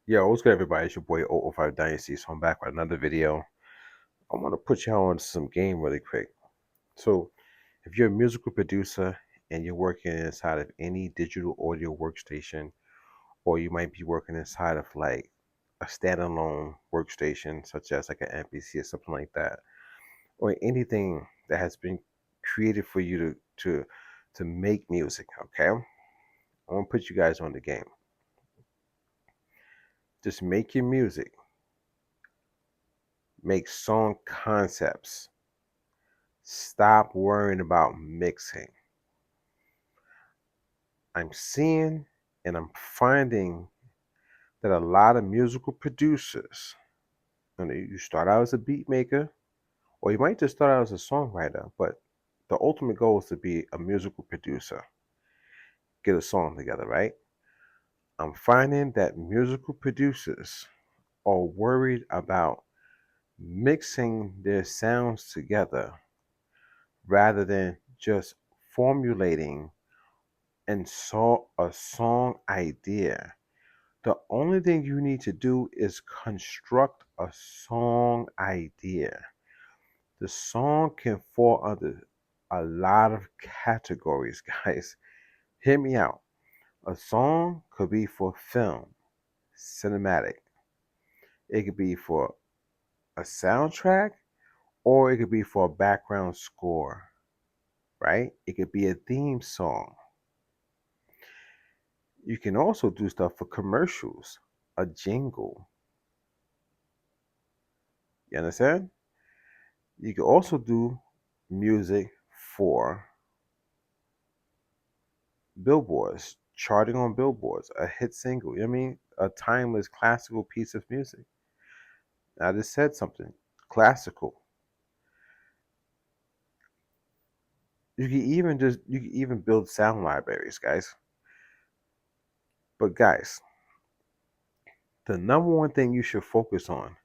Yo, what's good, everybody? It's your boy oO5 Dynasty. So I'm back with another video. I want to put y'all on some game really quick. So, if you're a musical producer and you're working inside of any digital audio workstation, or you might be working inside of like a standalone workstation, such as like an MPC or something like that, or anything that has been created for you to make music, okay? I want to put you guys on the game. Just make your music, make song concepts. Stop worrying about mixing. I'm seeing and I'm finding that a lot of musical producers, you start out as a beat maker, or you might just start out as a songwriter, but the ultimate goal is to be a musical producer, get a song together, right? I'm finding that musical producers are worried about mixing their sounds together rather than just formulating and saw a song idea. The only thing you need to do is construct a song idea. The song can fall under a lot of categories, guys. Hear me out. A song could be for film, cinematic. It could be for a soundtrack, or it could be for a background score, right? It could be a theme song. You can also do stuff for commercials, a jingle. You understand? You can also do music for billboards, charting on billboards, a hit single. You know what I mean? A timeless classical piece of music. I just said something classical. You can even build sound libraries, guys. But guys, the number one thing you should focus on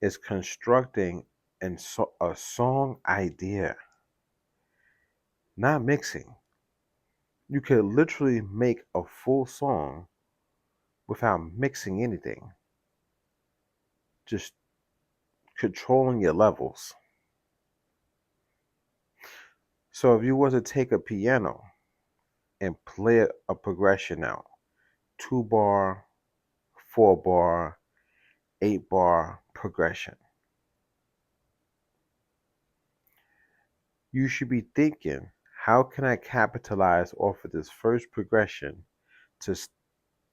is constructing a song idea, not mixing. You could literally make a full song without mixing anything, just controlling your levels. So if you were to take a piano and play a progression out, 2 bar, 4 bar, 8 bar progression, you should be thinking, how can I capitalize off of this first progression to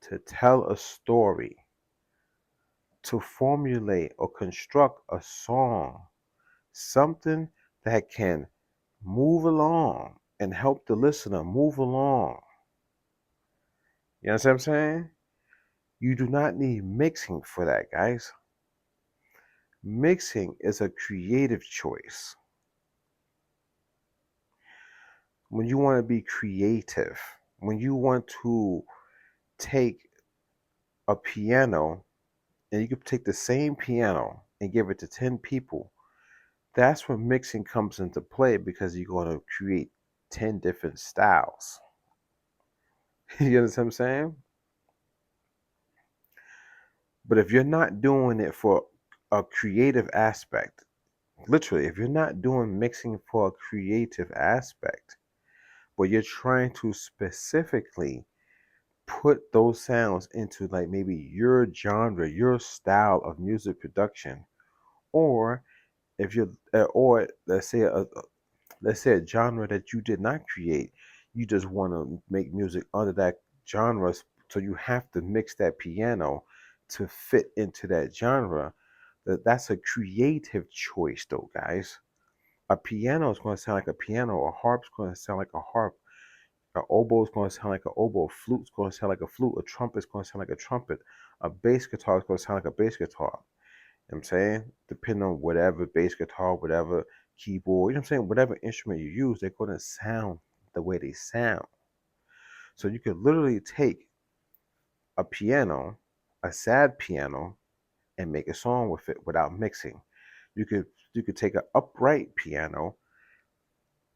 to tell a story, to formulate or construct a song, something that can move along and help the listener move along. You know what I'm saying? You do not need mixing for that, guys. Mixing is a creative choice. When you want to be creative, when you want to take a piano and you can take the same piano and give it to 10 people, that's when mixing comes into play because you're going to create 10 different styles. You understand what I'm saying? But if you're not doing it for a creative aspect, literally, if you're not doing mixing for a creative aspect, but you're trying to specifically put those sounds into like maybe your genre, your style of music production, or if you're, or let's say a genre that you did not create, you just want to make music under that genre, so you have to mix that piano to fit into that genre. That's a creative choice, though, guys. A piano is going to sound like a piano. A harp's going to sound like a harp. An oboe is going to sound like an oboe. A flute's going to sound like a flute. A trumpet's going to sound like a trumpet. A bass guitar is going to sound like a bass guitar. You know what I'm saying? Depending on whatever bass guitar, whatever keyboard, you know what I'm saying? Whatever instrument you use, they're going to sound the way they sound. So you could literally take a piano, a sad piano, and make a song with it without mixing. You could take an upright piano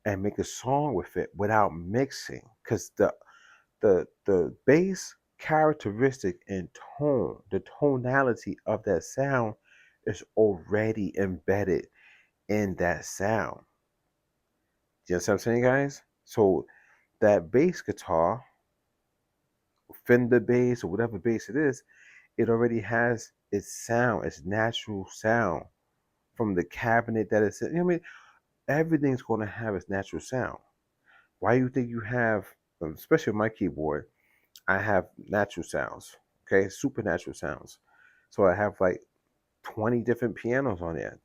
and make a song with it without mixing, because the bass characteristic and tone, the tonality of that sound is already embedded in that sound. You know what I'm saying, guys? So that bass guitar, Fender bass, or whatever bass it is, it already has its sound, its natural sound from the cabinet that it's in. You know what I mean? Everything's going to have its natural sound. Why do you think you have, especially with my keyboard, I have natural sounds, okay, supernatural sounds. So I have like 20 different pianos on there.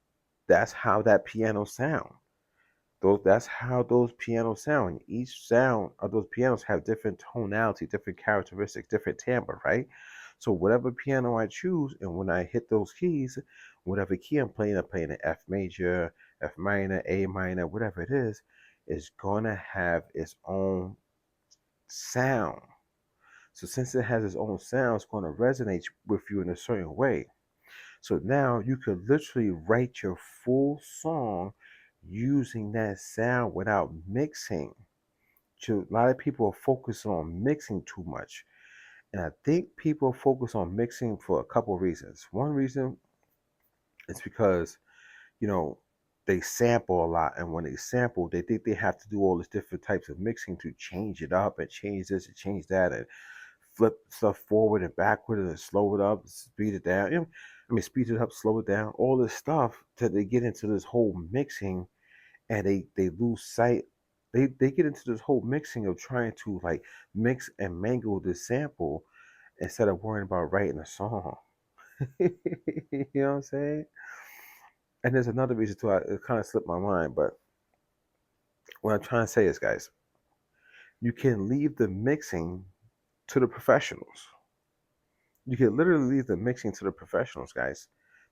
That's how that piano sound. That's how those pianos sound. Each sound of those pianos have different tonality, different characteristics, different timbre, right? So whatever piano I choose, and when I hit those keys, whatever key I'm playing an F major, F minor, A minor, whatever it is gonna have its own sound. So since it has its own sound, it's going to resonate with you in a certain way. So now you could literally write your full song using that sound without mixing. So a lot of people are focusing on mixing too much. And I think people focus on mixing for a couple of reasons. One reason is because, you know, they sample a lot. And when they sample, they think they have to do all these different types of mixing to change it up and change this and change that. And flip stuff forward and backward and slow it up, speed it down. You know, I mean, speed it up, slow it down, all this stuff till they get into this whole mixing and they lose sight. They get into this whole mixing of trying to like mix and mangle the sample instead of worrying about writing a song. You know what I'm saying? And there's another reason too. It kind of slipped my mind, but what I'm trying to say is, guys, you can leave the mixing to the professionals. You can literally leave the mixing to the professionals, guys.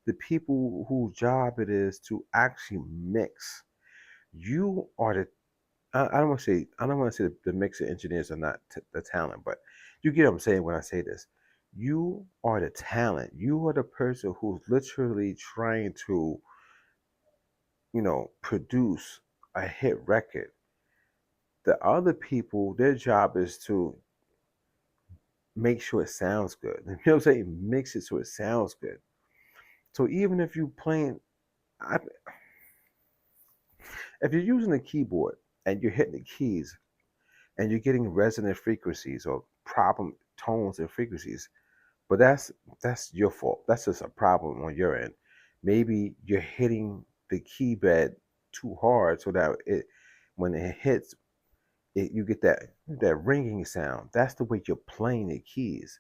The people whose job it is to actually mix. You are the I don't want to say the mixer engineers are not the talent, but you get what I'm saying when I say this. You are the talent. You are the person who's literally trying to, produce a hit record. The other people, their job is to make sure it sounds good. You know what I'm saying? Mix it so it sounds good. So even if you playing, I, if you're using a keyboard and you're hitting the keys and you're getting resonant frequencies or problem tones and frequencies, but that's your fault. That's just a problem on your end. Maybe you're hitting the key bed too hard so that when it hits, you get that ringing sound. That's the way you're playing the keys.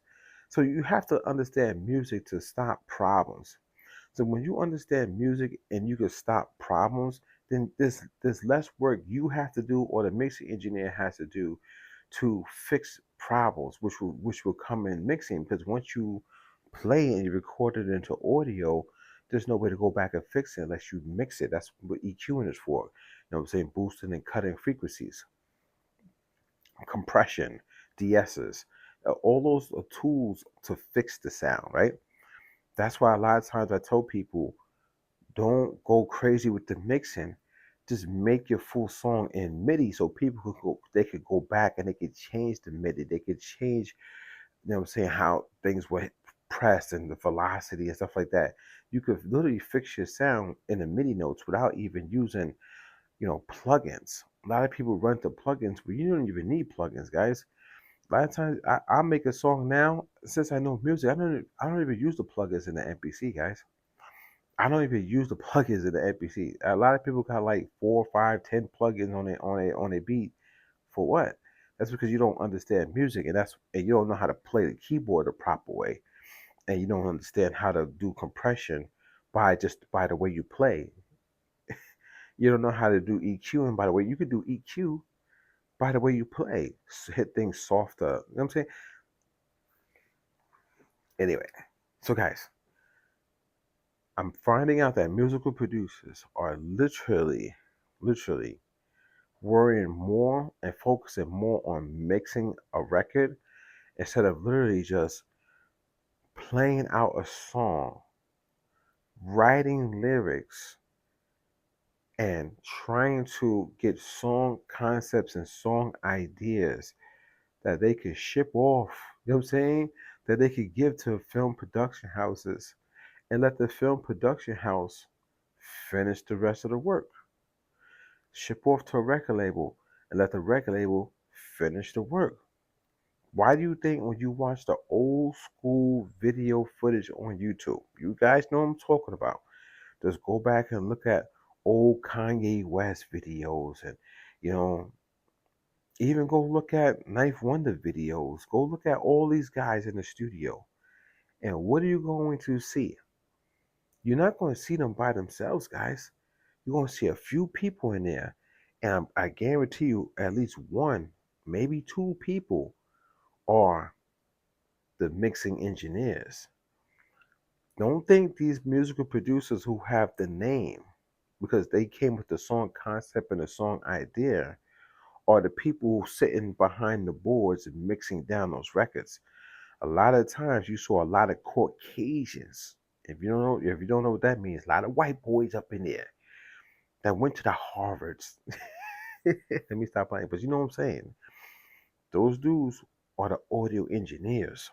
So you have to understand music to stop problems. So when you understand music and you can stop problems, then there's less work you have to do or the mixing engineer has to do to fix problems, which will come in mixing. Because once you play and you record it into audio, there's no way to go back and fix it unless you mix it. That's what EQing is for. You know what I'm saying? Boosting and cutting frequencies, compression, DSs, all those are tools to fix the sound, right? That's why a lot of times I tell people, don't go crazy with the mixing. Just make your full song in MIDI so people could go back and they could change the MIDI. They could change, you know what I'm saying, how things were pressed and the velocity and stuff like that. You could literally fix your sound in the MIDI notes without even using, plugins. A lot of people run to plugins, but you don't even need plugins, guys. A lot of times I make a song now, since I know music, I don't even use the plugins in the MPC, guys. I don't even use the plugins in the MPC. A lot of people got like 4, 5, 10 plugins on a beat. For what? That's because you don't understand music, and you don't know how to play the keyboard the proper way, and you don't understand how to do compression by the way you play. You don't know how to do EQing by the way you could do EQ by the way you play. Hit things softer. You know what I'm saying? Anyway, so guys, I'm finding out that musical producers are literally worrying more and focusing more on mixing a record instead of literally just playing out a song, writing lyrics, and trying to get song concepts and song ideas that they can ship off You know what I'm saying? That they could give to film production houses and let the film production house finish the rest of the work. Ship off to a record label and let the record label finish the work. Why do you think when you watch the old school video footage on YouTube, you guys know what I'm talking about? Just go back and look at old Kanye West videos and, you know, even go look at Knife Wonder videos. Go look at all these guys in the studio. And what are you going to see? You're not going to see them by themselves, guys. You're going to see a few people in there. And I guarantee you, at least one, maybe two people are the mixing engineers. Don't think these musical producers who have the name, because they came with the song concept and the song idea, are the people sitting behind the boards and mixing down those records. A lot of times you saw a lot of Caucasians. If you don't know what that means, a lot of white boys up in there that went to the Harvards. Let me stop playing, but you know what I'm saying. Those dudes are the audio engineers.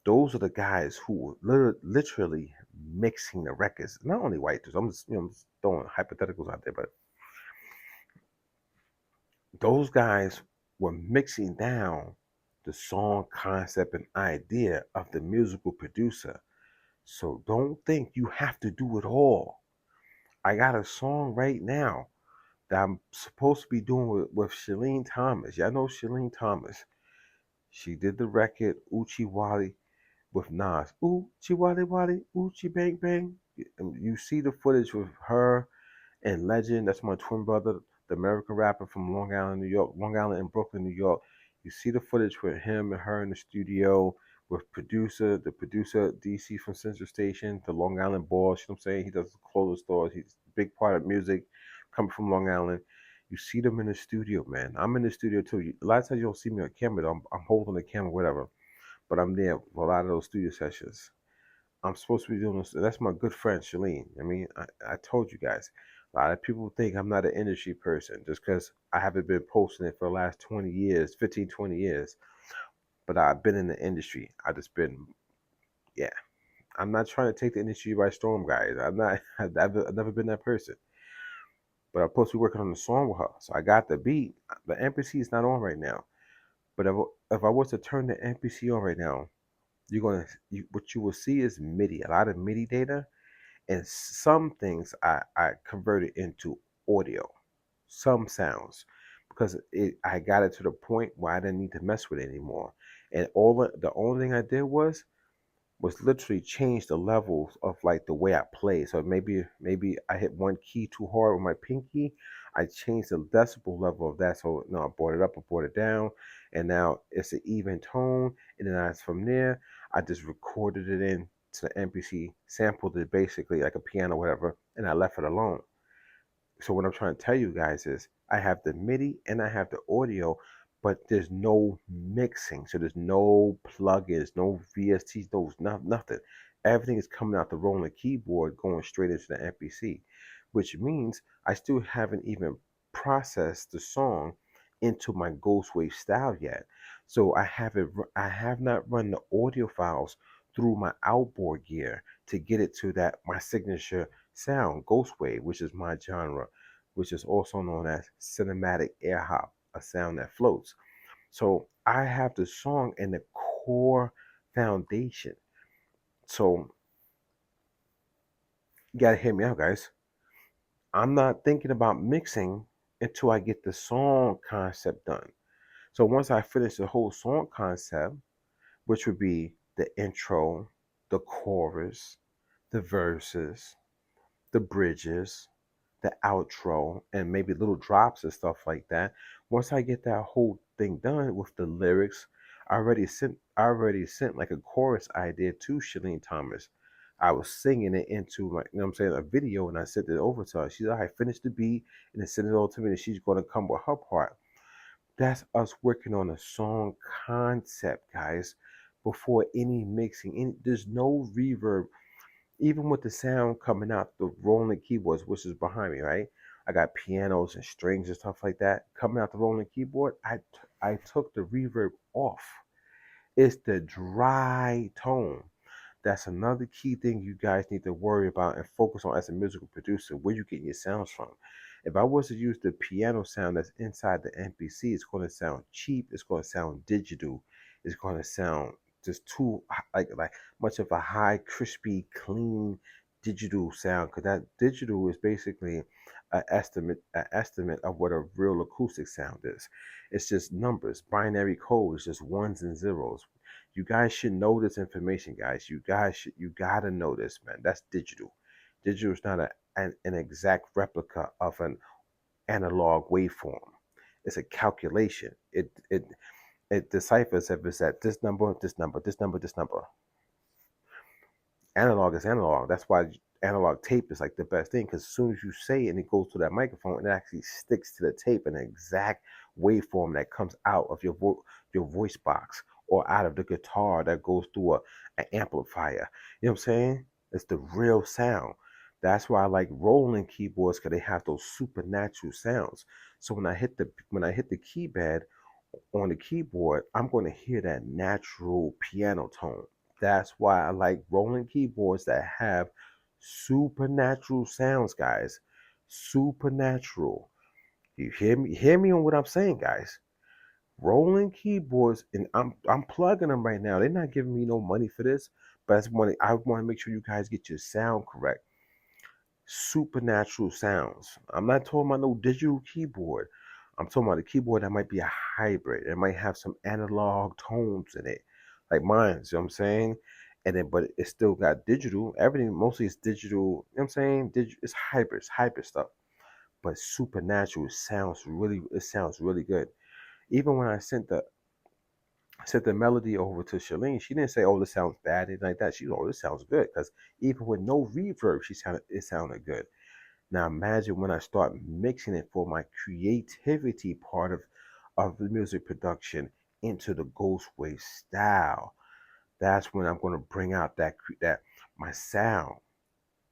Those are the guys who were literally mixing the records. Not only white dudes. I'm just throwing hypotheticals out there, but those guys were mixing down the song concept and idea of the musical producer. So don't think you have to do it all. I got a song right now that I'm supposed to be doing with Shalene Thomas. Y'all know Shalene Thomas. She did the record Uchi Wally with Nas. Uchi Wally Wally, Uchi Bang Bang. And you see the footage with her and Legend. That's my twin brother, the American rapper from Long Island, New York, Long Island and Brooklyn, New York. You see the footage with him and her in the studio with the producer DC from Central Station, the Long Island boss. You know what I'm saying? He does clothing stores. He's a big part of music coming from Long Island. You see them in the studio, man. I'm in the studio too. A lot of times you don't see me on camera. Though. I'm holding the camera, whatever. But I'm there for a lot of those studio sessions. I'm supposed to be doing this. That's my good friend Shalene. I mean, I told you guys. A lot of people think I'm not an industry person just because I haven't been posting it for the last 20 years, 15, 20 years. But I've been in the industry. I just been, yeah. I'm not trying to take the industry by storm, guys. I'm not. I've never been that person. But I'm supposed to be working on the song with her. So I got the beat. The MPC is not on right now. But if I was to turn the MPC on right now, what you will see is MIDI, a lot of MIDI data, and some things I converted into audio, some sounds, because I got it to the point where I didn't need to mess with it anymore. And the only thing I did was literally change the levels of like the way I play. So maybe I hit one key too hard with my pinky. I changed the decibel level of that. So no, I brought it up, I brought it down, and now it's an even tone. And then from there, I just recorded it in to the MPC, sampled it basically like a piano, whatever, and I left it alone. So what I'm trying to tell you guys is I have the MIDI and I have the audio, but there's no mixing. So there's no plugins, no VSTs, nothing. Everything is coming out the rolling keyboard going straight into the MPC, which means I still haven't even processed the song into my Ghostwave style yet. So I have not run the audio files through my outboard gear to get it to that my signature sound, Ghostwave, which is my genre, which is also known as cinematic air hop, a sound that floats. So I have the song and the core foundation. So you gotta hear me out, guys. I'm not thinking about mixing until I get the song concept done. So once I finish the whole song concept, which would be the intro, the chorus, the verses, the bridges, the outro, and maybe little drops and stuff like that. Once I get that whole thing done with the lyrics, I already sent like a chorus idea to Shalene Thomas. I was singing it into like you know what I'm saying a video and I sent it over to her. She's like, I finished the beat and then sent it over to me and she's gonna come with her part. That's us working on a song concept, guys. Before any mixing, there's no reverb even with the sound coming out the rolling keyboards, which is behind me, right? I got pianos and strings and stuff like that coming out the rolling keyboard. I took the reverb off, It's the dry tone. That's another key thing you guys need to worry about and focus on as a musical producer, where you get your sounds from. If I was to use the piano sound that's inside the MPC, it's going to sound cheap. It's going to sound digital. It's going to sound just too like much of a high, crispy, clean digital sound. Because that digital is basically an estimate of what a real acoustic sound is. It's just numbers, binary code. It's just ones and zeros. You guys should know this information, guys. You gotta know this, man. That's digital. Digital is not an exact replica of an analog waveform. It's a calculation. It deciphers if it's at this number, this number, this number, this number. Analog is analog. That's why analog tape is like the best thing, because as soon as you say it and it goes to that microphone, it actually sticks to the tape in an exact waveform that comes out of your voice box or out of the guitar that goes through an amplifier. You know what I'm saying? It's the real sound. That's why I like rolling keyboards, because they have those supernatural sounds. So when I hit the keypad on the keyboard, I'm going to hear that natural piano tone. That's why I like rolling keyboards that have supernatural sounds, guys. Supernatural. You hear me? Hear me on what I'm saying, guys. Rolling keyboards, and I'm plugging them right now. They're not giving me no money for this, but I want to make sure you guys get your sound correct. Supernatural sounds. I'm not talking about no digital keyboard. I'm talking about a keyboard that might be a hybrid. It might have some analog tones in it, like mine. You know what I'm saying? And then, but it still got digital. Everything mostly is digital. You know what I'm saying? It's hybrid stuff. But supernatural sounds really good. Even when I sent the melody over to Shalene, she didn't say, "Oh, this sounds bad," and like that. She, "Oh, this sounds good," because even with no reverb, it sounded good. Now imagine when I start mixing it for my creativity part of the music production into the ghost wave style. That's when I'm going to bring out that my sound.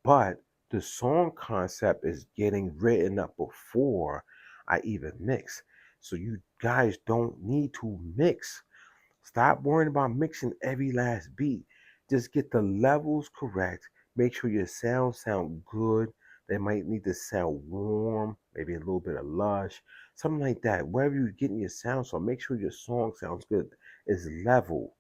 But the song concept is getting written up before I even mix. So you guys don't need to mix. Stop worrying about mixing every last beat. Just get the levels correct. Make sure your sound good. They might need to sound warm, maybe a little bit of lush, something like that. Wherever you're getting your sound from, make sure your song sounds good. Is level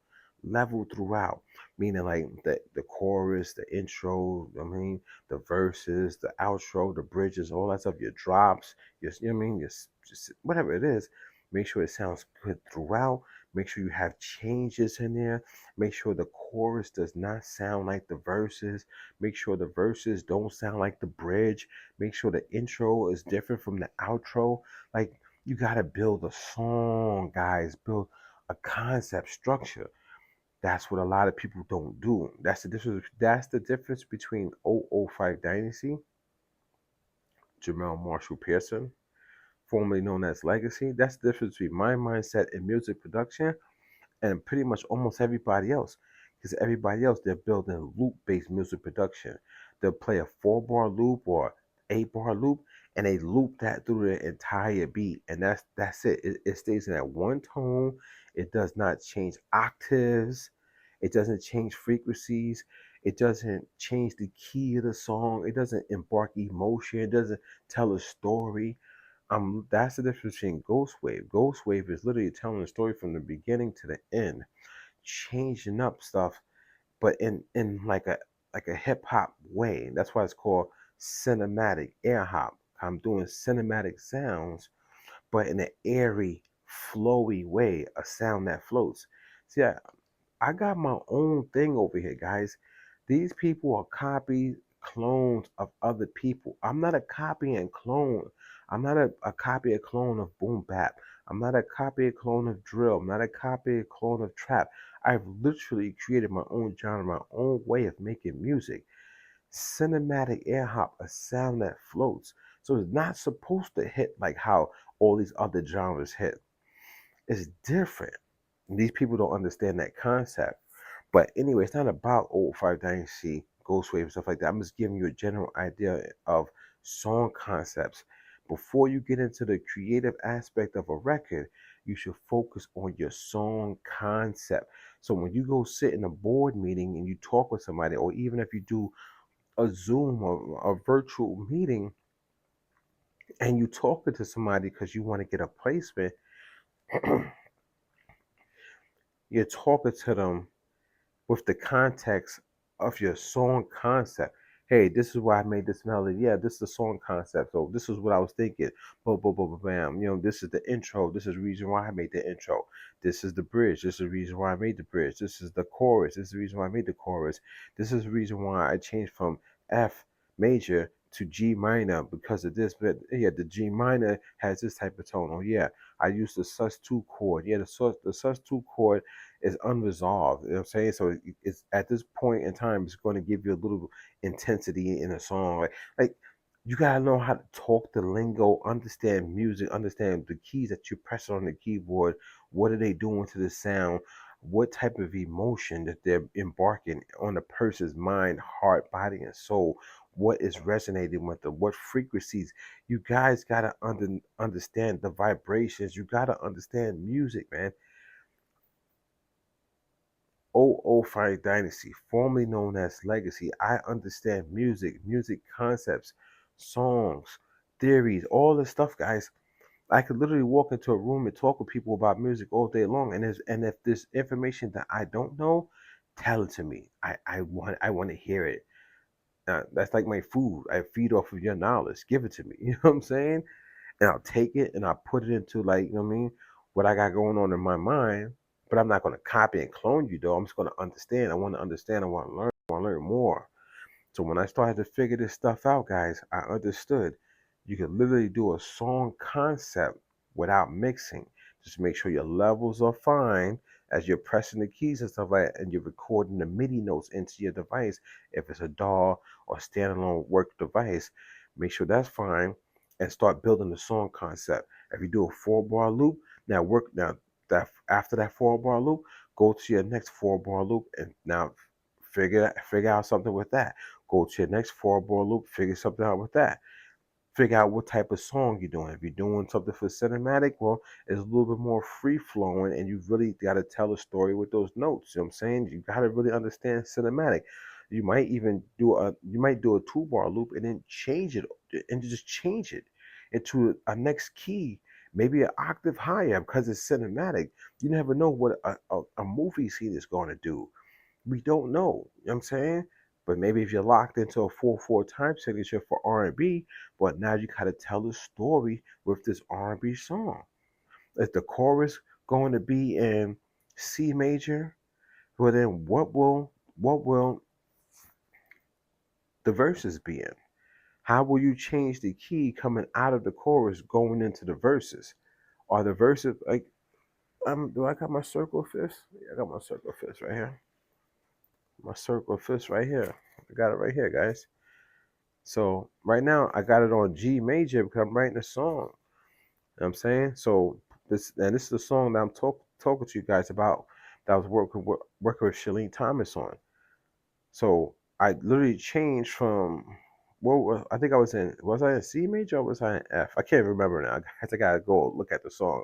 throughout. Meaning like the chorus, the intro, I mean the verses, the outro, the bridges, all that stuff, your drops, you know what I mean, just whatever it is. Make sure it sounds good throughout. Make sure you have changes in there. Make sure the chorus does not sound like the verses. Make sure the verses don't sound like the bridge. Make sure the intro is different from the outro. Like, you got to build a song, guys. Build a concept structure. That's what a lot of people don't do. That's the difference. That's the difference between oO5 Dynasty, Jamel Marshall Pearson, formerly known as Legacy. That's the difference between my mindset in music production and pretty much almost everybody else. Because everybody else, they're building loop-based music production. They'll play a 4-bar loop or 8-bar loop, and they loop that through the entire beat, and that's it. It stays in that one tone. It does not change octaves. It doesn't change frequencies. It doesn't change the key of the song. It doesn't embark emotion. It doesn't tell a story. That's the difference between Ghost Wave. Ghost Wave is literally telling the story from the beginning to the end, changing up stuff, but in like a hip hop way. That's why it's called cinematic air hop. I'm doing cinematic sounds, but in an airy, flowy way, a sound that floats. See, I got my own thing over here, guys. These people are copies, clones of other people. I'm not a copy and clone. I'm not a copy and clone of boom bap. I'm not a copy and clone of drill. I'm not a copy and clone of trap. I've literally created my own genre, my own way of making music. Cinematic air hop, a sound that floats. So it's not supposed to hit like how all these other genres hit. It's different. These people don't understand that concept. But anyway, it's not about oO5 Dynasty, Ghost Wave, and stuff like that. I'm just giving you a general idea of song concepts. Before you get into the creative aspect of a record, You should focus on your song concept. So when you go sit in a board meeting and you talk with somebody, or even if you do a Zoom or a virtual meeting and you talking to somebody because you want to get a placement, you're talking to them with the context of your song concept. Hey, this is why I made this melody. Yeah, this is the song concept. So this is what I was thinking. Boom, boom, boom, boom, bam. This is the intro. This is the reason why I made the intro. This is the bridge. This is the reason why I made the bridge. This is the chorus. This is the reason why I made the chorus. This is the reason why I changed from F major to G minor because of this. But yeah, the G minor has this type of tone. Oh yeah, I used the sus2 chord. Yeah, the sus2 chord is unresolved. You know what I'm saying? So it's at this point in time, it's going to give you a little intensity in a song. Like you gotta know how to talk the lingo, understand music, understand the keys that you're pressing on the keyboard. What are they doing to the sound? What type of emotion that they're embarking on a person's mind, heart, body, and soul? What is resonating with them? What frequencies? You guys gotta understand the vibrations. You gotta understand music, man. oO5 Dynasty, formerly known as Legacy. I understand music, music concepts, songs, theories, all this stuff, guys. I could literally walk into a room and talk with people about music all day long. And if there's information that I don't know, tell it to me. I want to hear it. That's like my food. I feed off of your knowledge. Give it to me. You know what I'm saying? And I'll take it and I'll put it into, like, you know what I mean, what I got going on in my mind. But I'm not going to copy and clone you though. I'm just going to understand. I want to understand. I want to learn. I want to learn more. So when I started to figure this stuff out, guys, I understood you could literally do a song concept without mixing. Just make sure your levels are fine as you're pressing the keys and stuff like that, and you're recording the MIDI notes into your device. If it's a DAW or standalone work device, make sure that's fine and start building the song concept. If you do a 4-bar loop, now that after that 4-bar loop, go to your next 4-bar loop and now figure out something with that. Go to your next 4-bar loop, figure something out with that. Figure out what type of song you're doing. If you're doing something for cinematic, well, it's a little bit more free flowing, and you really got to tell a story with those notes. You know what I'm saying? You got to really understand cinematic. You might do a 2-bar loop and then change it, and just change it into a next key, maybe an octave higher because it's cinematic. You never know what a movie scene is going to do. We don't know. You know what I'm saying? But maybe if you're locked into a 4/4 time signature for R&B, but now you gotta tell a story with this R&B song. Is the chorus going to be in C major? Well, then what will the verses be in? How will you change the key coming out of the chorus going into the verses? Are the verses like do I got my circle of fifths? Yeah, I got my circle of fifths right here. My circle of fifths right here. I got it right here, guys. So right now I got it on G major because I'm writing a song. You know what I'm saying? So this is the song that I'm talking to you guys about that I was working with Shalene Thomas on. So I literally changed from I think was I in C major or was I in F? I can't remember now. I gotta go look at the song.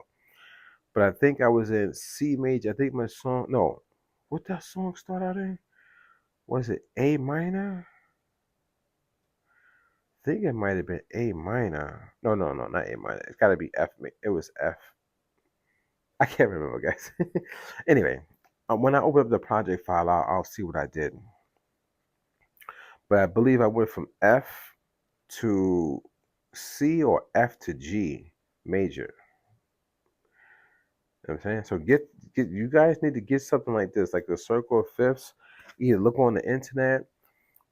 But I think I was in C major. I think my song no. What that song start out in? Was it A minor? Think it might have been A minor. No, no, no, not A minor. It's got to be F. It was F. I can't remember, guys. Anyway, when I open up the project file, I'll see what I did. But I believe I went from F to C or F to G major. You know what I'm saying? So get you guys need to get something like this, like the circle of fifths. Either look on the internet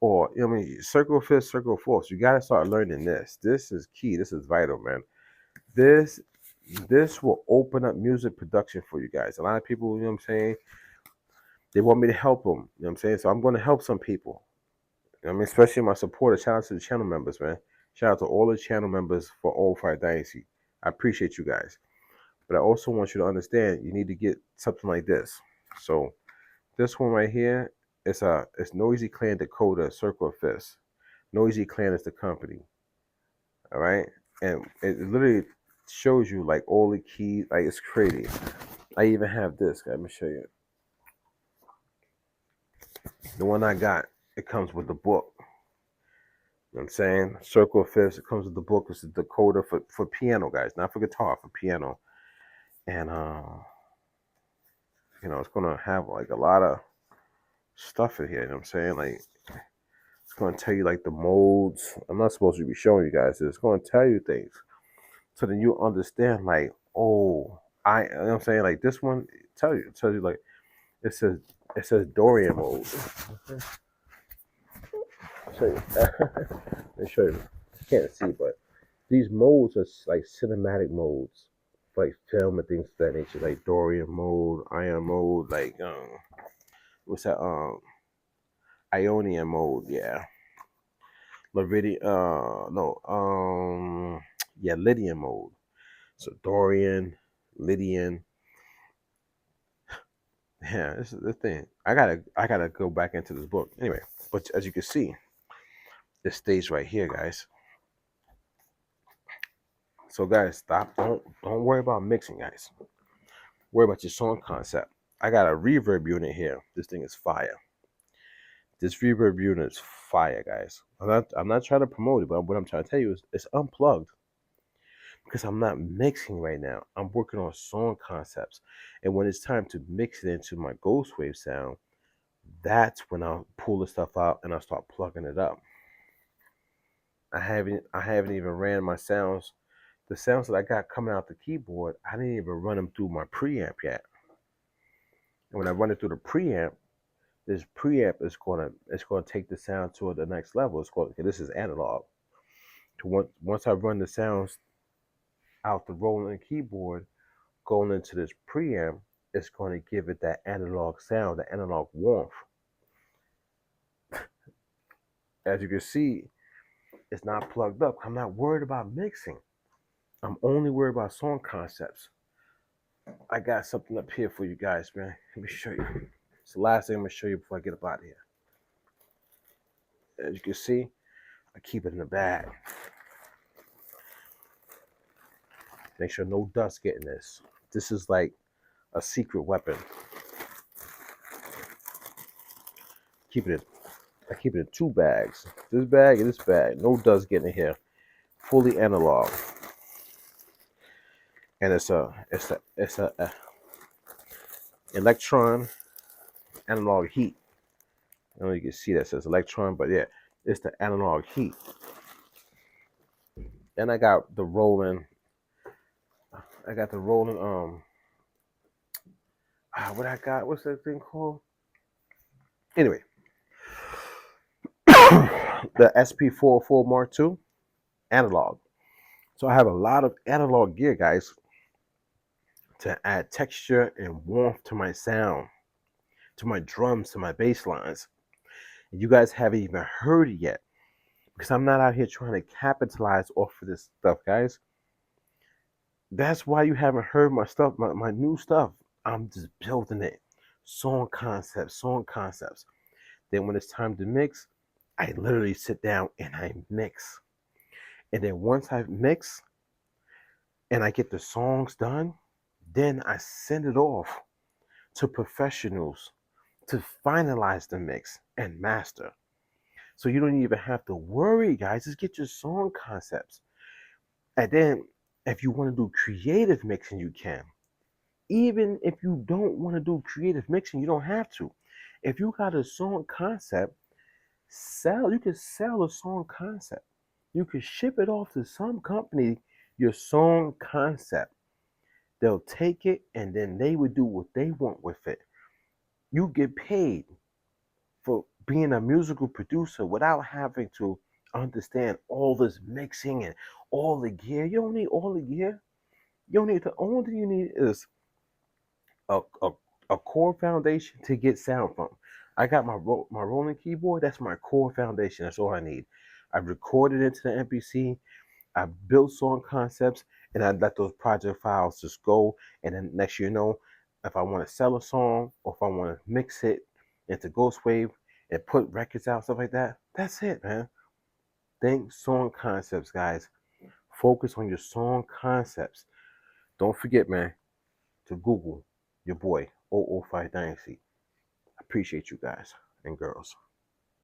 or you know what I mean, circle of fifths, circle of fourths. You gotta start learning this. This is key. This is vital, man. This this will open up music production for you guys. A lot of people, you know what I'm saying, they want me to help them. You know what I'm saying? So I'm going to help some people. You know what I mean? Especially my supporters. Shout out to the channel members, man. Shout out to all the channel members for oO5 Dynasty. I appreciate you guys. But I also want you to understand you need to get something like this. So this one right here, it's Noisy Clan Dakota Circle of Fifths. Noisy Clan is the company. All right? And it literally shows you like all the keys. Like it's crazy. I even have this. Let me show you. The one I got, it comes with the book. You know what I'm saying? Circle of Fifths, it comes with the book. It's a decoder for piano, guys, not for guitar, for piano. And it's gonna have like a lot of stuff in here, you know what I'm saying? Like it's gonna tell you like the modes. I'm not supposed to be showing you guys this. It's gonna tell you things. So then you understand like, oh, you know what I'm saying? Like this one it tells you like it says Dorian mode. I'll show you. Let me show you. You can't see, but these modes are like cinematic modes, like film and things of that nature, like Dorian mode, Iron mode, like what's that? Ionian mode, yeah. Lydian, no, yeah, Lydian mode. So Dorian, Lydian. Yeah, this is the thing. I gotta go back into this book anyway. But as you can see, it stays right here, guys. So guys, stop. Don't worry about mixing, guys. Worry about your song concept. I got a reverb unit here. This thing is fire. This reverb unit is fire, guys. I'm not trying to promote it, but what I'm trying to tell you is it's unplugged because I'm not mixing right now. I'm working on song concepts. And when it's time to mix it into my ghost wave sound, that's when I'll pull the stuff out and I'll start plugging it up. I haven't even ran my sounds. The sounds that I got coming out the keyboard, I didn't even run them through my preamp yet. And when I run it through the preamp, this preamp is gonna take the sound to the next level. It's called, okay, this is analog. Once I run the sounds out the rolling keyboard going into this preamp, it's going to give it that analog sound, the analog warmth. As you can see, it's not plugged up. I'm not worried about mixing. I'm only worried about song concepts. I got something up here for you guys, man. Let me show you. It's the last thing I'm gonna show you before I get up out of here. As you can see, I keep it in the bag. Make sure no dust get in this. This is like a secret weapon. I keep it in two bags. This bag and this bag. No dust getting in here. Fully analog. And it's a electron analog heat. I don't know if you can see that, it says electron, but yeah, it's the analog heat. Then I got the rolling. What I got? What's that thing called? Anyway, the SP404 Mark II analog. So I have a lot of analog gear, guys, to add texture and warmth to my sound, to my drums, to my bass lines. And you guys haven't even heard it yet because I'm not out here trying to capitalize off of this stuff, guys. That's why you haven't heard my stuff, my new stuff. I'm just building it. Song concepts. Then when it's time to mix, I literally sit down and I mix. And then once I mix and I get the songs done, then I send it off to professionals to finalize the mix and master. So you don't even have to worry, guys. Just get your song concepts. And then if you want to do creative mixing, you can. Even if you don't want to do creative mixing, you don't have to. If you got a song concept, you can sell a song concept. You can ship it off to some company, your song concept. They'll take it and then they would do what they want with it. You get paid for being a musical producer without having to understand all this mixing and all the gear. You don't need all the gear. You don't need the only thing you need is a, a, a core foundation to get sound from. I got my rolling keyboard. That's my core foundation. That's all I need. I've recorded into the MPC. I built song concepts, and I let those project files just go. And then next year, you know, if I want to sell a song or if I want to mix it into Ghostwave and put records out, stuff like that, that's it, man. Think song concepts, guys. Focus on your song concepts. Don't forget, man, to Google your boy oO5 Dynasty. Appreciate you guys and girls.